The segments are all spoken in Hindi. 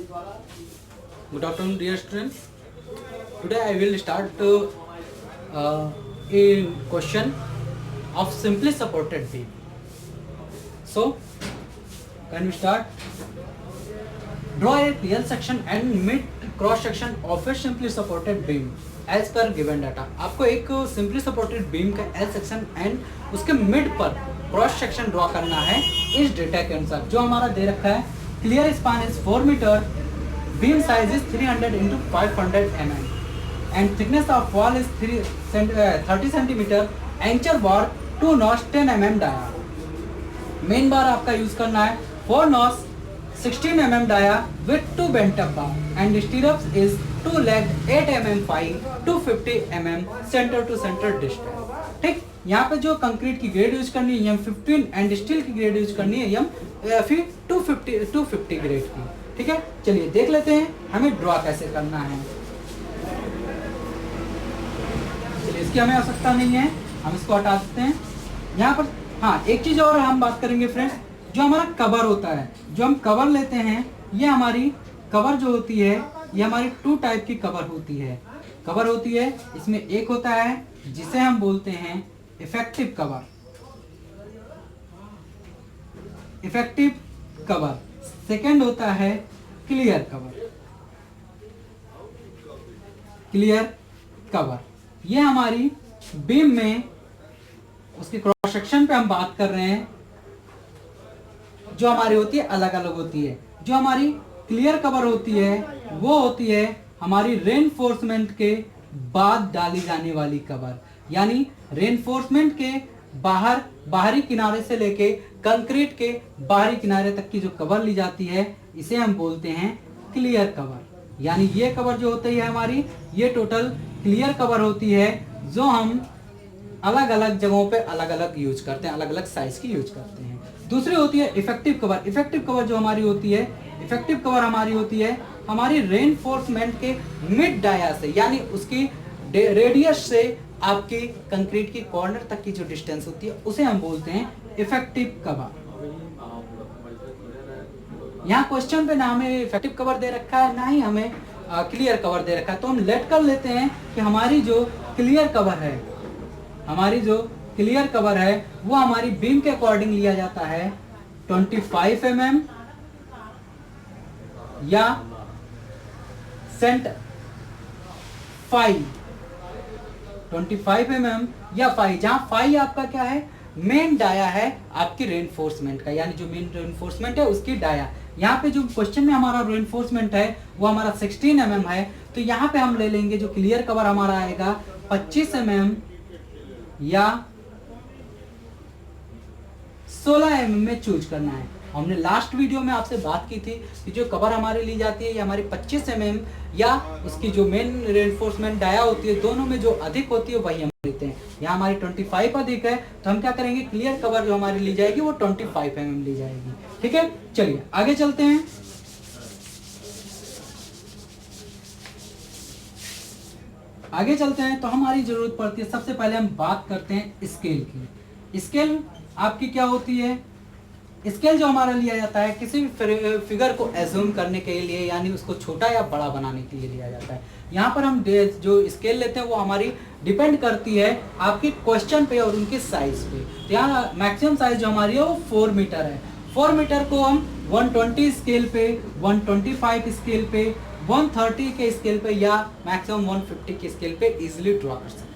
Good afternoon, dear students. Today I will start a question of simply supported beam. So, can we start? Draw a real section and mid cross section of a simply supported beam as per given data. आपको एक simply supported beam का L section and उसके mid पर क्रॉस सेक्शन ड्रॉ करना है इस डेटा के अनुसार जो हमारा दे रखा है. Clear span is 4 metre, beam size is 300 into 500 mm and thickness of wall is 30 centimeter. Anchor bar 2 nos 10 mm dia. Main bar आपका यूज करना है 4 nos 16 mm dia with 2 bent up bar and stirrups is 2 legged 8 mm 5 250 mm center to center distance. ठीक, यहाँ पे जो कंक्रीट की ग्रेड यूज करनी है M15 एंड स्टील की ग्रेड यूज करनी है फिर 250 ग्रेड की. ठीक है, चलिए देख लेते हैं हमें ड्रॉ कैसे करना है. चलिए, इसकी हमें आवश्यकता नहीं है, हम इसको हटा सकते हैं. यहाँ पर हाँ एक चीज और हम बात करेंगे फ्रेंड्स, जो हमारा कवर होता है, जो हम कवर लेते हैं, ये हमारी कवर जो होती है ये हमारी 2 टाइप की कवर होती है. कवर होती है, इसमें एक होता है जिसे हम बोलते हैं effective cover. Effective cover. Second होता है क्लियर कवर. क्लियर कवर ये हमारी बीम में उसके क्रॉस सेक्शन पे हम बात कर रहे हैं, जो हमारी होती है अलग अलग होती है. जो हमारी क्लियर कवर होती है वो होती है हमारी रेनफोर्समेंट के बाद डाली जाने वाली कवर. यानी रेनफोर्समेंट के बाहरी किनारे से लेके कंक्रीट के बाहरी किनारे तक की जो कवर ली जाती है इसे हम बोलते हैं क्लियर कवर. यानी ये कवर जो होती है हमारी, ये टोटल क्लियर कवर होती है जो हम अलग अलग जगहों पे अलग अलग यूज करते हैं, अलग अलग साइज की यूज करते हैं. दूसरी होती है इफेक्टिव कवर. इफेक्टिव कवर जो हमारी होती है, इफेक्टिव कवर हमारी होती है हमारी रेनफोर्समेंट के मिड डाया से, यानी उसकी रेडियस से आपकी कंक्रीट की कॉर्नर तक की जो डिस्टेंस होती है उसे हम बोलते हैं इफेक्टिव कवर. यहाँ क्वेश्चन पे ना हमें इफेक्टिव कवर दे रखा है ना ही हमें क्लियर कवर दे रखा है, तो हम लेट कर लेते हैं कि हमारी जो क्लियर कवर है, हमारी जो क्लियर कवर है वो हमारी बीम के अकॉर्डिंग लिया जाता है 25 mm या सेंट 25 mm या 5, जहां 5 आपका क्या है, मेन डाया है आपकी रेनफोर्समेंट का, यानी जो मेन रेनफोर्समेंट है उसकी डाया. यहाँ पे जो क्वेश्चन में हमारा रेनफोर्समेंट है वो हमारा 16 mm है, तो यहाँ पे हम ले लेंगे जो क्लियर कवर हमारा आएगा 25 mm या 16 mm में चूज करना है. हमने लास्ट वीडियो में आपसे बात की थी कि जो कवर हमारी ली जाती है ये हमारी 25 mm या उसकी जो मेन रेनफोर्समेंट डाया होती है, दोनों में जो अधिक होती है वही हम लेते हैं. यहाँ हमारी 25 अधिक है तो हम क्या करेंगे, क्लियर कवर जो हमारी ली जाएगी वो 25 mm ली जाएगी. ठीक है, चलिए आगे चलते हैं. आगे चलते हैं तो हमारी जरूरत पड़ती है, सबसे पहले हम बात करते हैं स्केल की. स्केल आपकी क्या होती है, स्केल जो हमारा लिया जाता है किसी भी फिगर को एज्यूम करने के लिए, यानी उसको छोटा या बड़ा बनाने के लिए लिया जाता है. यहाँ पर हम जो स्केल लेते हैं वो हमारी डिपेंड करती है आपकी क्वेश्चन पे और उनके साइज पे. तो यहाँ मैक्सिमम साइज जो हमारी है वो 4 मीटर है. 4 मीटर को हम 120 स्केल पे, 125 स्केल पे, 130 के स्केल पे या मैक्सिमम 150 के स्केल पे इजीली ड्रॉ कर सकते हैं.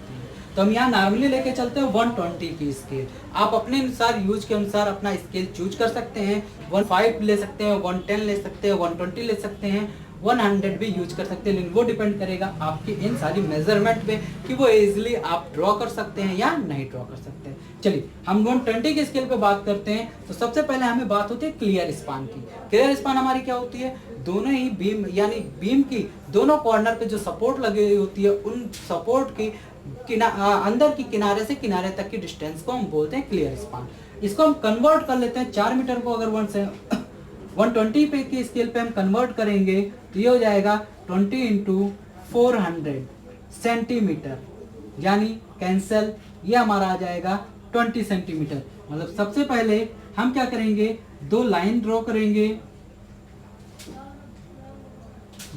तो हम यहाँ नॉर्मली लेके चलते हैं 120 की स्केल. आप अपने अनुसार यूज के अनुसार अपना स्केल चूज कर सकते हैं. 15 ले सकते हैं, 110 ले सकते हैं, 120 ले सकते हैं, 100 भी यूज कर सकते हैं, लेकिन वो डिपेंड करेगा आपकी इन सारी मेजरमेंट पे कि वो इजीली आप ड्रॉ कर सकते हैं या नहीं ड्रॉ कर सकते हैं. चलिए हम 120 के स्केल पे बात करते हैं. तो सबसे पहले हमें बात होती है क्लियर स्पान की. क्लियर स्पान हमारी क्या होती है, दोनों ही बीम यानी बीम की दोनों कॉर्नर पे जो सपोर्ट लगी हुई होती है उन सपोर्ट की अंदर की किनारे से किनारे तक की डिस्टेंस को हम बोलते हैं क्लियर स्पान. इसको हम कन्वर्ट कर लेते हैं 4 मीटर को अगर 120 पे की स्केल पे हम कन्वर्ट करेंगे तो ये हो जाएगा 20 into 400 सेंटीमीटर, यानी कैंसल, ये हमारा आ जाएगा 20 सेंटीमीटर. मतलब सबसे पहले हम क्या करेंगे, 2 लाइन ड्रॉ करेंगे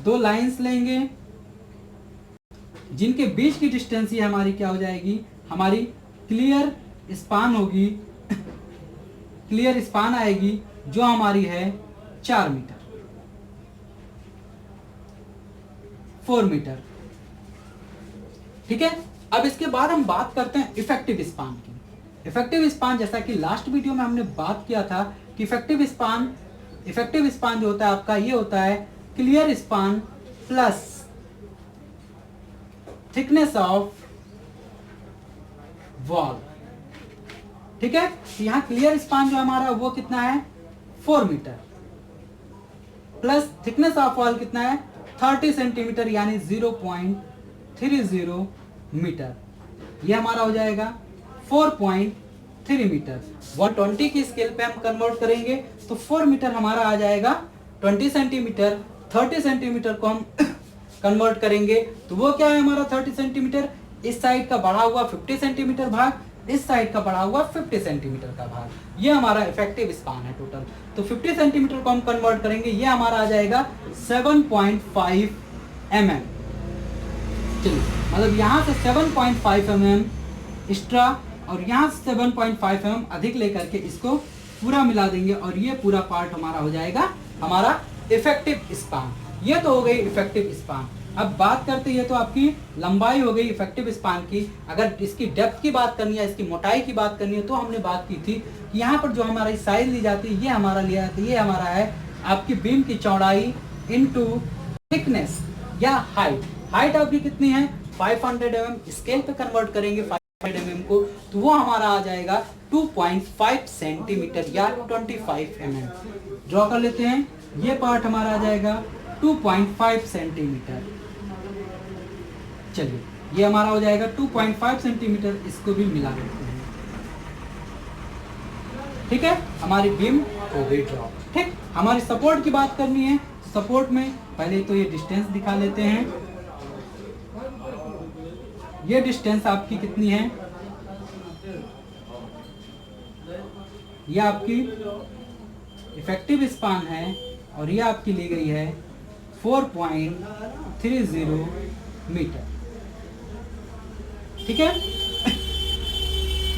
दो लाइंस लेंगे जिनके बीच की डिस्टेंस ही हमारी क्या हो जाएगी, हमारी क्लियर स्पान होगी, क्लियर स्पान आएगी जो हमारी है 4 मीटर, 4 मीटर। ठीक है, अब इसके बाद हम बात करते हैं इफेक्टिव स्पान की। इफेक्टिव स्पान, जैसा कि लास्ट वीडियो में हमने बात किया था कि इफेक्टिव स्पान जो होता है आपका, ये होता है clear span plus thickness of wall. ठीक है, तो यहां क्लियर स्पान जो हमारा वो कितना है 4 metre plus thickness of wall कितना है 30 सेंटीमीटर यानी 0.30 मीटर। ये हमारा हो जाएगा 4.3 मीटर। 120 की स्केल पे हम कन्वर्ट करेंगे तो 4 मीटर हमारा आ जाएगा 20 सेंटीमीटर। 30 सेंटीमीटर को हम कन्वर्ट करेंगे तो वो क्या है हमारा 30 सेंटीमीटर, इस साइड का बढ़ा हुआ 50 सेंटीमीटर भाग, इस साइड का बढ़ा हुआ 50 सेंटीमीटर का भाग, ये हमारा इफेक्टिव स्पान है टोटल। तो 50 सेंटीमीटर को हम कन्वर्ट करेंगे, ये हमारा आ जाएगा 7.5 mm। चलिए, मतलब यहाँ से 7.5 mm एक्स्ट्रा और यहाँ से 7.5 mm अधिक लेकर के इसको पूरा मिला देंगे और ये पूरा पार्ट हमारा हो जाएगा हमारा इफेक्टिव स्पान। ये तो हो गई इफेक्टिव स्पान। अब बात करते हैं, ये तो आपकी लंबाई हो गई इफेक्टिव स्पान की। अगर इसकी डेप्थ की बात करनी है, इसकी मोटाई की बात करनी है, तो हमने बात की थी कि यहाँ पर जो हमारी साइज ली जाती है, ये हमारा लिया जाता है, ये हमारा है आपकी बीम की चौड़ाई इनटू थिकनेस या हाइट। हाइट आपकी कितनी है 500 mm, स्केल पे कन्वर्ट करेंगे 500 mm को तो वो हमारा आ जाएगा 2.5 सेंटीमीटर या 25 mm। ड्रॉ कर लेते हैं, ये पार्ट हमारा आ जाएगा 2.5 सेंटीमीटर। चलिए, ये हमारा हो जाएगा 2.5 सेंटीमीटर, इसको भी मिला देते हैं। ठीक है, हमारी बीम हो गई ड्रॉ। ठीक, हमारी सपोर्ट की बात करनी है। सपोर्ट में पहले तो ये डिस्टेंस दिखा लेते हैं। ये डिस्टेंस आपकी कितनी है, ये आपकी इफेक्टिव स्पान है और ये आपकी ली गई है 4.30 मीटर। ठीक है,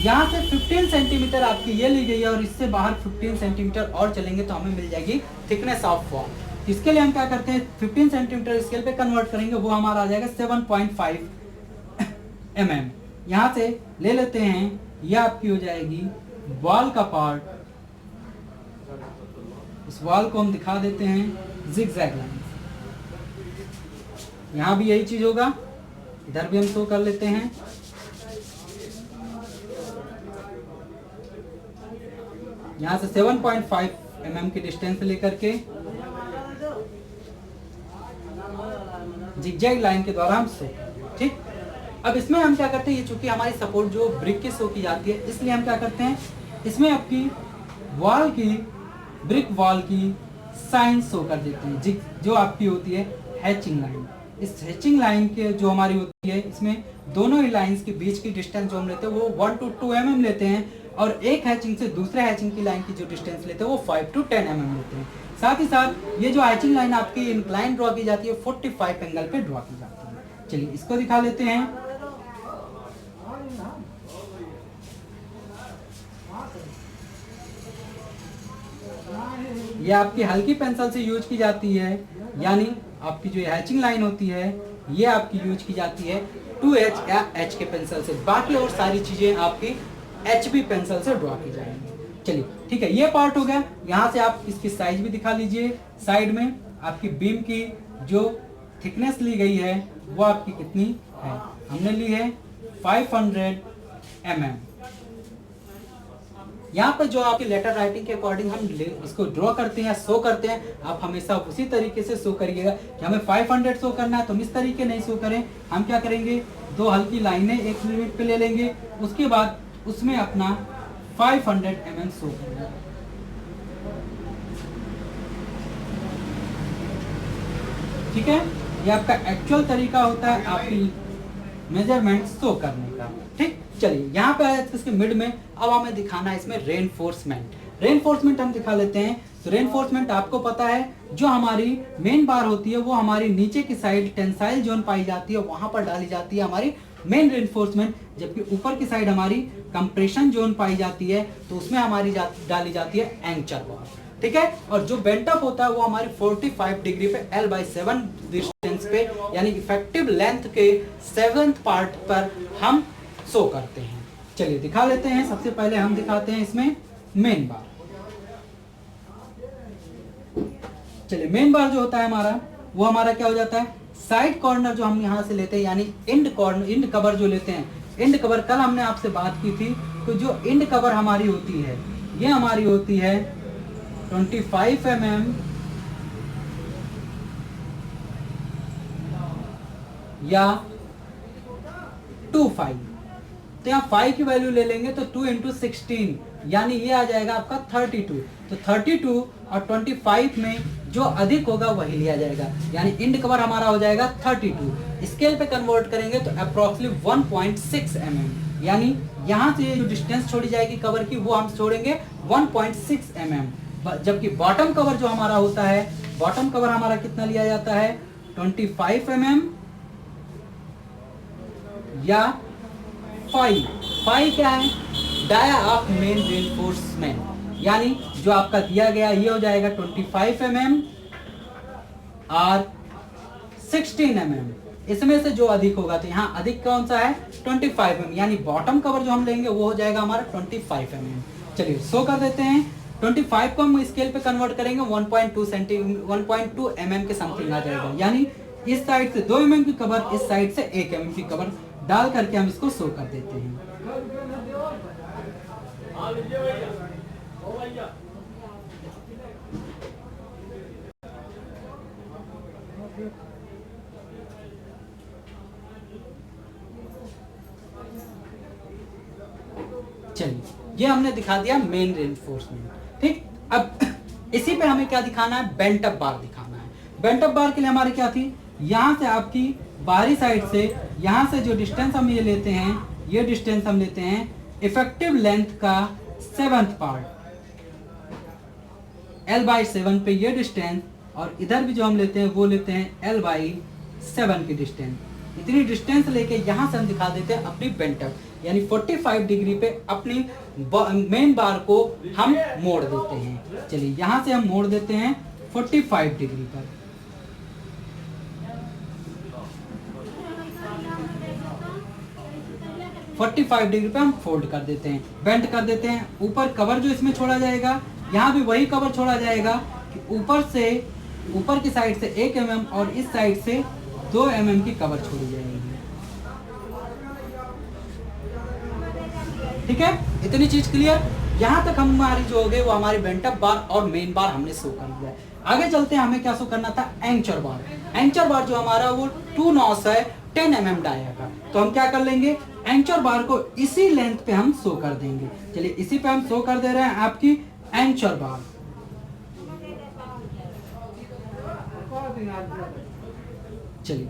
यहां से 15 सेंटीमीटर आपकी ये ली गई है और इससे बाहर 15 सेंटीमीटर और चलेंगे तो हमें मिल जाएगी थिकनेस ऑफ वॉल। इसके लिए हम क्या करते हैं 15 सेंटीमीटर स्केल पे कन्वर्ट करेंगे, वो हमारा आ जाएगा 7.5 mm। यहां से ले लेते हैं, ये आपकी हो जाएगी वॉल का पार्ट। इस वॉल को हम दिखा देते हैं जिगजैग लाइन। यहां भी यही चीज होगा, इधर भी हम शो कर लेते हैं। यहां से 7.5 mm की डिस्टेंस लेकर के जिगजैग लाइन के द्वारा हम शो। ठीक, अब इसमें हम क्या करते हैं, ये चूंकि हमारी सपोर्ट जो ब्रिक की शो की जाती है, इसलिए हम क्या करते हैं, इसमें आपकी वॉल की, ब्रिक वॉल की साइन शो कर देते हैं, जो आपकी होती है हैचिंग लाइन। इस हैचिंग लाइन के जो हमारी होती है, इसमें दोनों ही लाइंस के बीच की डिस्टेंस जो हम लेते हैं वो 1 to 2 mm लेते हैं और एक हैचिंग से दूसरे हैचिंग की लाइन की जो डिस्टेंस लेते हैं वो 5 to 10 mm लेते हैं। साथ ही साथ ये जो हैचिंग लाइन आपकी इंक्लाइन ड्रॉ की जाती है 45 एंगल पे ड्रॉ की जाती है। चलिए, इसको दिखा लेते हैं। ये आपकी हल्की पेंसिल से यूज की जाती है, यानी आपकी जो हैचिंग लाइन होती है ये आपकी यूज की जाती है 2H या H के पेंसिल से। बाकी और सारी चीजें आपकी HB पेंसिल से ड्रॉ की जाएंगी। चलिए, ठीक है, ये पार्ट हो गया। यहाँ से आप इसकी साइज भी दिखा लीजिए। साइड में आपकी बीम की जो थिकनेस ली गई है वो आपकी कितनी है, हमने ली है 500 mm। यहाँ पर जो आपकी लेटर राइटिंग के अकॉर्डिंग हम इसको ड्रॉ करते हैं, शो करते हैं, आप हमेशा उसी तरीके से शो करिएगा कि हमें 500 शो करना है तो हम इस तरीके नहीं शो करें। हम क्या करेंगे, दो हल्की लाइनें एक मिनट पे ले लेंगे, उसके बाद उसमें अपना 500 mm शो करेंगे। ठीक है, ये आपका एक्चुअल तरीका होता है आपकी मेजरमेंट शो करने का। ठीक, चलिए, यहाँ पे इसके मिड में अब हमें दिखाना है इसमें रेनफोर्समेंट। रेनफोर्समेंट हम दिखा लेते हैं। तो रेनफोर्समेंट आपको पता है, जो हमारी मेन बार होती है वो हमारी नीचे की साइड टेंसाइल जोन पाई जाती है, वहां पर डाली जाती है हमारी मेन रेनफोर्समेंट, जबकि ऊपर की साइड हमारी कंप्रेशन जोन पाई जाती है, तो उसमें हमारी डाली जाती है एंकर बार, ठीक है। और जो बेंट अप होता है वो हमारी 45 डिग्री पे L/7 डिस्टेंस पे, यानी इफेक्टिव लेंथ के 7th पार्ट पर हम शो करते हैं। चलिए दिखा लेते हैं। सबसे पहले हम दिखाते हैं इसमें मेन बार। चलिए मेन बार जो होता है हमारा, वो हमारा क्या हो जाता है, साइड कॉर्नर जो हम यहाँ से लेते हैं, यानी इंड कॉर्नर, इंड कवर जो लेते हैं। इंड कवर कल हमने आपसे बात की थी, तो जो इंड कवर हमारी होती है, ये हमारी होती है 25 mm या 25। तो यहाँ 5 की वैल्यू ले लेंगे तो 2 × 16, यानी ये आ जाएगा आपका 32। तो 32 और 25 में जो अधिक होगा वही लिया जाएगा, यानी इंड कवर हमारा हो जाएगा 32। स्केल पे कन्वर्ट करेंगे तो अप्रोक्सीमेटली 1.6 mm, यानी यहाँ से जो डिस्टेंस छोड़ी जाएगी कवर की, वो हम छोड़ेंगे 1.6 mm। जबकि बॉटम कवर जो हमारा होता है, बॉटम कवर हमारा कितना लिया जाता है, 25 mm या 5 क्या है, डाया ऑफ मेन रेनफोर्समेंट, यानी जो आपका दिया गया ये हो जाएगा 25 mm और 16 mm। इसमें से जो अधिक होगा, तो यहाँ अधिक कौन सा है, 25 mm, यानी बॉटम कवर जो हम लेंगे वो हो जाएगा हमारा 25 mm। चलिए शो कर देते हैं। 25 को हम स्केल पे कन्वर्ट करेंगे 1.2 mm के समथिंग आ जाएगा, यानी इस साइड से 2 mm की कवर, इस साइड से 1 mm की कवर डाल करके हम इसको शो कर देते हैं। चलिए ये हमने दिखा दिया मेन रेनफोर्समेंट, ठीक। अब इसी पे हमें क्या दिखाना है, बेंट अप बार दिखाना है। बेंट अप बार के लिए हमारी क्या थी, यहाँ से आपकी बाहरी साइड से, यहाँ से जो डिस्टेंस हम ये लेते हैं, ये डिस्टेंस हम लेते हैं इफेक्टिव लेंथ का 7th पार्ट, L/7 पे ये डिस्टेंस, और इधर भी जो हम लेते हैं वो लेते हैं L/7 की डिस्टेंस। इतनी डिस्टेंस लेके यहाँ से हम दिखा देते हैं अपनी बेंट अप, यानी 45 डिग्री पे अपनी मेन बार को हम मोड़ देते हैं। चलिए यहाँ से हम मोड़ देते हैं 45 डिग्री पर। $45 डिग्री पे हम फोल्ड कर देते हैं, बेंड कर देते हैं। ऊपर कवर जो इसमें छोड़ा जाएगा, यहाँ भी वही कवर छोड़ा जाएगा कि ऊपर की साइड से 1 mm और इस साइड से 2 mm की कवर छोड़ी जाएगी, ठीक है। इतनी चीज क्लियर। यहाँ तक हमारी जो हो गई वो हमारी बेंट अप बार और मेन बार हमने शो कर दिया है। आगे चलते हैं, हमें क्या शो करना था, एंचर बार। एंचर बार जो हमारा वो 2 नॉस है 10 mm डाया का, तो हम क्या कर लेंगे, एंचर बार को इसी लेंथ पे हम शो कर देंगे। चलिए इसी पे हम शो कर दे रहे हैं आपकी एंचर बार। चलिए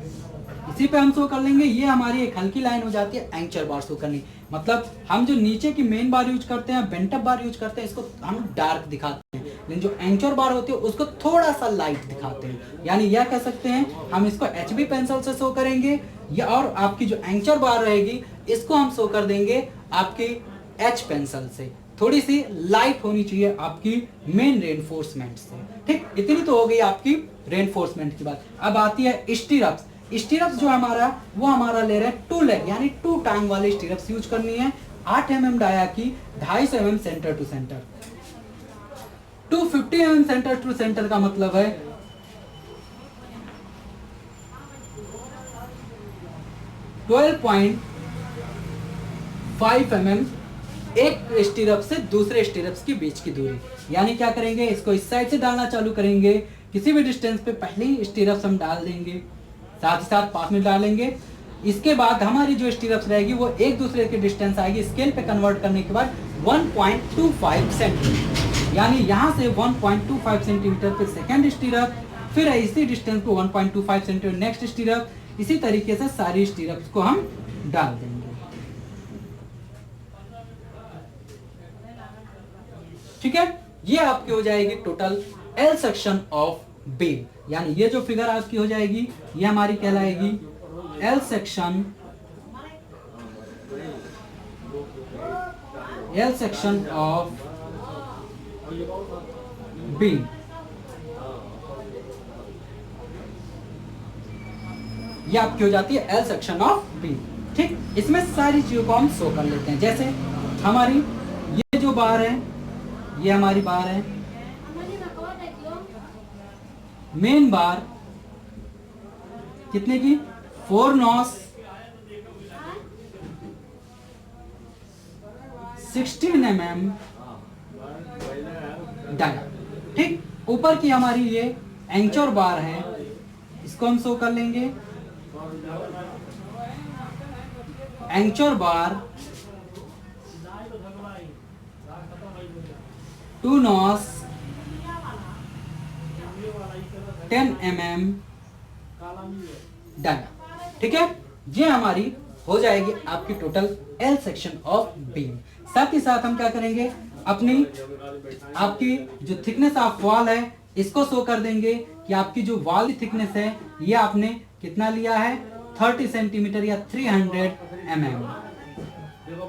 इसी पे हम शो कर लेंगे। ये हमारी एक हल्की लाइन हो जाती है एंचर बार शो करनी, मतलब हम जो नीचे की मेन बार यूज करते हैं, बेंट अप बार यूज करते हैं, इसको हम डार्क दिखाते हैं, लेकिन जो एंचर बार होती है उसको थोड़ा सा लाइट दिखाते हैं। यानी यह कह सकते हैं हम इसको HB पेंसिल से शो करेंगे, या और आपकी जो एंचर बार रहेगी इसको हम शो कर देंगे आपकी H पेंसिल से। थोड़ी सी लाइट होनी चाहिए आपकी मेन रेनफोर्समेंट से, ठीक। इतनी तो हो गई आपकी रेनफोर्समेंट की बात। अब आती है स्टीरअप्स। स्टीरअप्स जो हमारा वो हमारा ले रहे हैं 2 लेग यानी 2 टांग वाले स्टीरअप्स यूज करनी है। 8 mm डाया की 250 mm centre to centre. 250 mm centre to centre का मतलब है 12.5 mm एक स्टीरअप से दूसरे स्टीरअप्स के बीच की दूरी। यानी क्या करेंगे, इसको इस साइड से डालना चालू करेंगे, किसी भी डिस्टेंस पे पहले ही स्टीरअप्स हम डाल देंगे, साथ ही साथ पास में डालेंगे। इसके बाद हमारी जो स्टीरअप्स रहेगी वो एक दूसरे की डिस्टेंस आएगी, स्केल पे कन्वर्ट करने के बाद 1.25 सेंटीमीटर, यानी यहाँ से 1.25 सेंटीमीटर पे सेकेंड स्टीरअप, फिर इसी डिस्टेंस पे 1.25 सेंटीमीटर नेक्स्ट स्टीरअप। इसी तरीके से सारी स्टीरअप्स को हम डाल देंगे, ठीक है। ये आपकी हो जाएगी total L section of beam, यानी ये जो फिगर आपकी हो जाएगी ये हमारी कहलाएगी एल सेक्शन ऑफ बीम। ये आपकी हो जाती है एल सेक्शन ऑफ बीम। ठीक, इसमें सारी चीजों को हम शो कर लेते हैं। जैसे हमारी ये जो बार है, ये हमारी बार है, मेन बार कितने की 4 नॉस 16 mm डाया। ठीक, ऊपर की हमारी ये एंचर बार है, इसको हम शो कर लेंगे एंचर बार 2 नॉस 10 mm डाया। ठीक है, ये हमारी हो जाएगी आपकी total L section of beam. साथ ही साथ हम क्या करेंगे, अपनी आपकी जो थिकनेस ऑफ वॉल है इसको शो कर देंगे कि आपकी जो वॉल की थिकनेस है ये आपने कितना लिया है 30 सेंटीमीटर या 300 mm।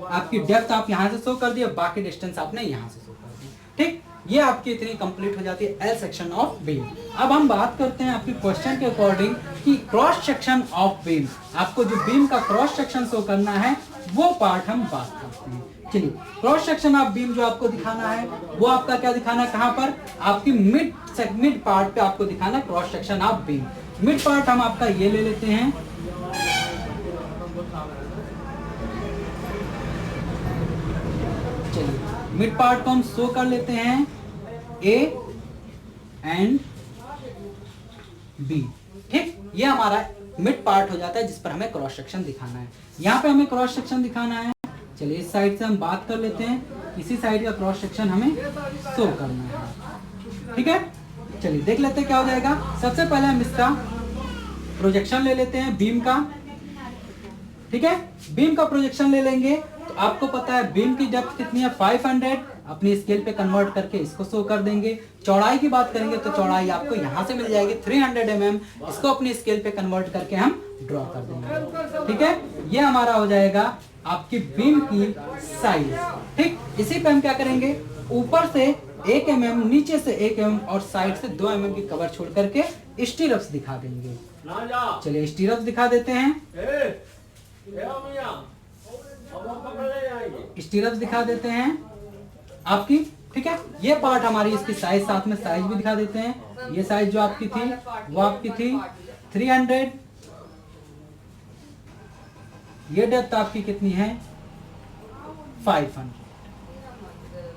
आपकी डेप्थ आप यहां से शो कर दिए, बाकी डिस्टेंस आपने यहां से शो कर दी। ठीक, ये आपकी इतनी कंप्लीट हो जाती है एल सेक्शन ऑफ बीम। अब हम बात करते हैं आपके क्वेश्चन के अकॉर्डिंग कि क्रॉस सेक्शन ऑफ बीम, आपको जो बीम का क्रॉस सेक्शन शो करना है वो पार्ट हम बात करते हैं। चलिए, क्रॉस सेक्शन ऑफ बीम जो आपको दिखाना है वो आपका क्या दिखाना है, कहां पर, आपकी मिड पार्ट पे आपको दिखाना है cross section of beam. Mid part हम आपका ये ले लेते हैं, चलिए मिड पार्ट को हम शो कर लेते हैं ए एंड बी। ठीक, ये हमारा मिड पार्ट हो जाता है जिस पर हमें क्रॉस सेक्शन दिखाना है। यहाँ पे हमें क्रॉस सेक्शन दिखाना है, चलिए इस साइड से हम बात कर लेते हैं, इसी साइड का क्रॉस सेक्शन हमें शो करना है। ठीक है, चलिए देख लेते हैं क्या हो जाएगा। सबसे पहले हम इसका प्रोजेक्शन ले लेते हैं बीम का। ठीक है, बीम का प्रोजेक्शन ले लेंगे तो आपको पता है बीम की डेप्थ कितनी है 500, अपनी स्केल पे कन्वर्ट करके इसको शो कर देंगे। चौड़ाई की बात करेंगे तो चौड़ाई आपको यहां से मिल जाएगी 300 mm, इसको अपनी स्केल पे कन्वर्ट करके हम ड्रॉ कर देंगे। ठीक है, ये हमारा हो जाएगा आपकी बीम की साइज। ठीक, इसी पे हम क्या करेंगे, ऊपर से 1 mm, नीचे से 1 mm और साइड से 2 mm की कवर छोड़ करके स्टीरप्स दिखा देंगे। चलिए स्टीरप्स दिखा देते हैं, स्टीरप्स दिखा देते हैं आपकी। ठीक है, ये पार्ट हमारी इसकी साइज, साथ में साइज भी दिखा देते हैं। ये साइज जो आपकी थी वो आपकी थी 300, ये डेप्थ आपकी कितनी है 500।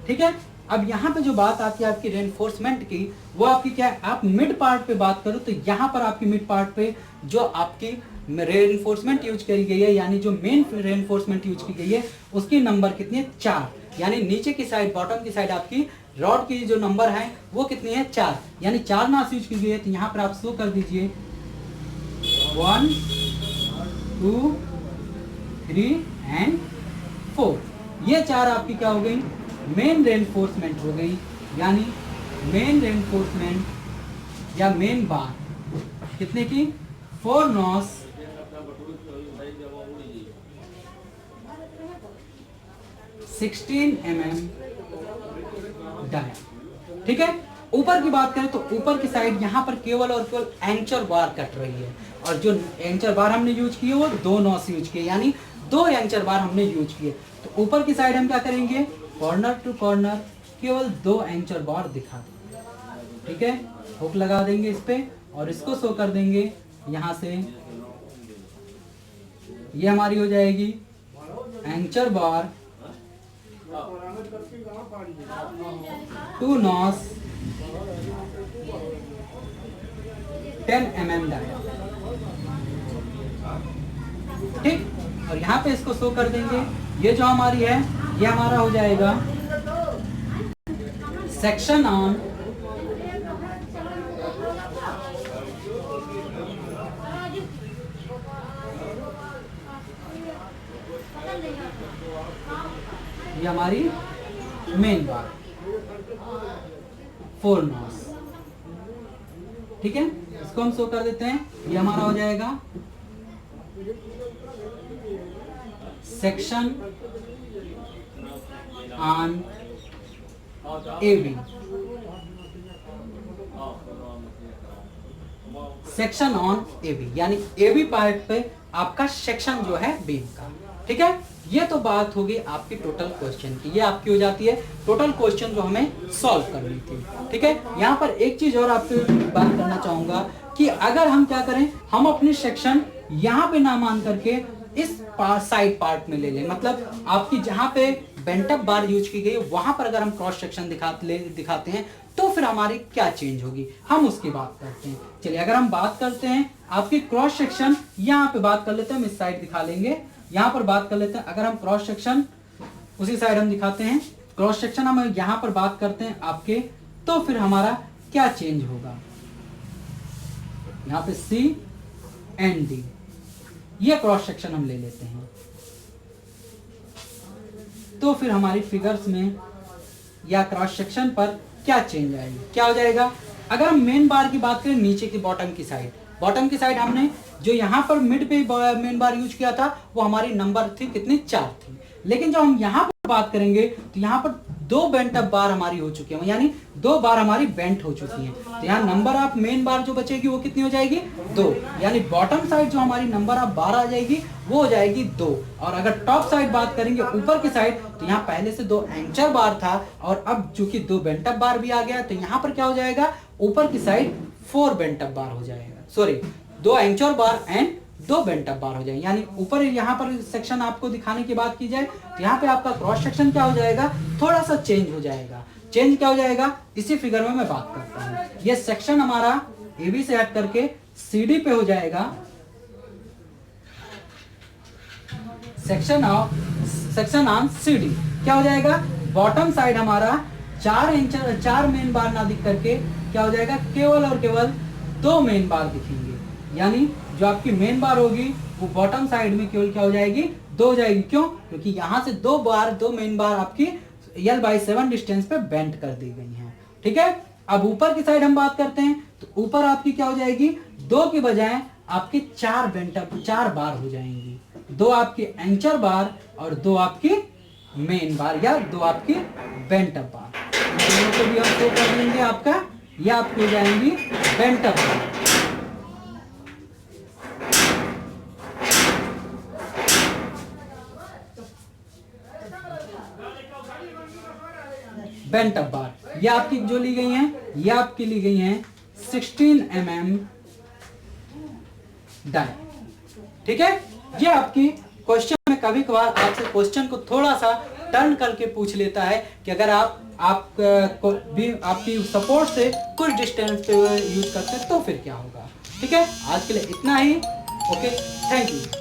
ठीक है, अब यहाँ पे जो बात आती है आपकी रेनफोर्समेंट की, वो आपकी क्या है, आप मिड पार्ट पे बात करो तो यहाँ पर आपकी मिड पार्ट पे जो आपकी रेनफोर्समेंट यूज करी गई है, यानी जो मेन रेनफोर्समेंट यूज की गई है उसकी नंबर कितनी है 4, यानी नीचे की साइड, बॉटम की साइड आपकी रॉड की जो नंबर है वो कितनी है 4, यानी 4 नास यूज की गई है। तो यहाँ पर आप शो कर दीजिए 1 2 3 एंड 4, ये 4 आपकी क्या हो गई, मेन रेनफोर्समेंट हो गई, यानी मेन रेनफोर्समेंट या मेन बार कितने की 4 नॉस 16 mm डाया। ठीक है, ऊपर की बात करें तो ऊपर की साइड यहाँ पर केवल और केवल एंचर बार कट रही है, और जो एंचर बार हमने यूज किए वो 2 नॉस यूज किए, यानी 2 एंचर बार हमने यूज किए। तो ऊपर की साइड हम क्या करेंगे, कॉर्नर टू कॉर्नर केवल 2 एंचर बार दिखा देंगे। ठीक है, हुक लगा देंगे इस पे और इसको शो कर देंगे यहाँ से, ये हमारी हो जाएगी एंचर बार 2 नॉस 10 mm डाया। ठीक, और यहाँ पे इसको शो कर देंगे, ये जो हमारी है ये हमारा हो जाएगा सेक्शन ऑन ये हमारी मेन बार। 4 नॉस। ठीक है, इसको हम शो कर देते हैं। ये हमारा हो जाएगा section on AB, section on AB, यानी AB पार्ट पे आपका सेक्शन जो है बीम का। ठीक है, ये तो बात होगी आपकी टोटल क्वेश्चन की। ये आपकी हो जाती है टोटल क्वेश्चन जो हमें सॉल्व करनी थी। ठीक है, यहाँ पर एक चीज और आपसे बात करना चाहूंगा कि अगर हम क्या करें, हम अपनी सेक्शन यहाँ पे ना मान करके इस साइड पार्ट में ले लें, मतलब आपकी जहाँ पे बेंट अप बार यूज की गई वहां पर अगर हम क्रॉस सेक्शन दिखाते हैं तो फिर हमारी क्या चेंज होगी, हम उसकी बात करते हैं। चलिए, अगर हम बात करते हैं आपकी क्रॉस सेक्शन, यहाँ पे बात कर लेते हैं, हम इस साइड दिखा लेंगे, यहाँ पर बात कर लेते हैं। अगर हम क्रॉस सेक्शन उसी साइड हम दिखाते हैं, क्रॉस सेक्शन हम यहाँ पर बात करते हैं आपके, तो फिर हमारा क्या चेंज होगा, यहाँ पे C एंड D, ये क्रॉस सेक्शन हम ले लेते हैं, तो फिर हमारी फिगर्स में या क्रॉस सेक्शन पर क्या चेंज आएगी, क्या हो जाएगा। अगर हम मेन बार की बात करें, नीचे की बॉटम की साइड हमने जो यहाँ पर मिड पे मेन बार यूज किया था वो हमारी नंबर थी कितनी, 4 थी। लेकिन जब हम यहाँ पर बात करेंगे तो यहाँ पर 2 बेंट अप बार हमारी हो चुकी है, यानी 2 बार हमारी बेंट हो चुकी है। तो यहाँ नंबर ऑफ मेन बार जो बचेगी वो कितनी हो जाएगी, 2, यानी बॉटम साइड जो हमारी नंबर ऑफ बार आ जाएगी वो हो जाएगी 2। और अगर टॉप साइड बात करेंगे, ऊपर की साइड, तो यहाँ पहले से 2 एंचर बार था और अब चूंकि 2 बेंट अप बार भी आ गया, तो यहाँ पर क्या हो जाएगा, ऊपर की साइड 4 बेंट अप बार हो जाएगा, sorry 2 anchor bar and 2 bent up bar हो जाएंगे। यानी ऊपर यहाँ पर सेक्शन आपको दिखाने की बात की जाए तो यहाँ पे आपका क्रॉस सेक्शन क्या हो जाएगा, थोड़ा सा चेंज हो जाएगा। चेंज क्या हो जाएगा, इसी फिगर में मैं बात करता हूँ। ये सेक्शन हमारा AB से हट करके CD पे हो जाएगा, सेक्शन ऑन CD क्या हो जाएगा, बॉटम साइड हमारा 4 मेन बार ना दिख करके क्या हो जाएगा, केवल और केवल 2 मेन बार दिखेंगे। यानी जो आपकी मेन बार होगी वो बॉटम साइड में केवल क्या हो जाएगी, 2 हो जाएगी। क्यों, क्योंकि यहाँ से 2 मेन बार आपकी L/7 डिस्टेंस पे बेंट कर दी गई हैं। ठीक है, अब ऊपर की साइड हम बात करते हैं तो ऊपर आपकी क्या हो जाएगी, 2 की बजाय आपकी 4 बार हो जाएंगी, 2 आपकी एंचर बार और 2 आपकी मेन बार या 2 आपकी बेंट अप बार। दोनों को भी हम कर देंगे आपका, ये आपकी हो जाएंगी बेंट अप बार। बेंट अप बार ये आपकी जो ली गई हैं, ये आपकी ली गई हैं 16 mm डाई। ठीक है, ये आपकी क्वेश्चन में कभी कभार आपसे क्वेश्चन को थोड़ा सा टर्न करके पूछ लेता है कि अगर आप को भी आपकी सपोर्ट से कुछ डिस्टेंस पे यूज करते हैं तो फिर क्या होगा। ठीक है, आज के लिए इतना ही। Okay, thank you.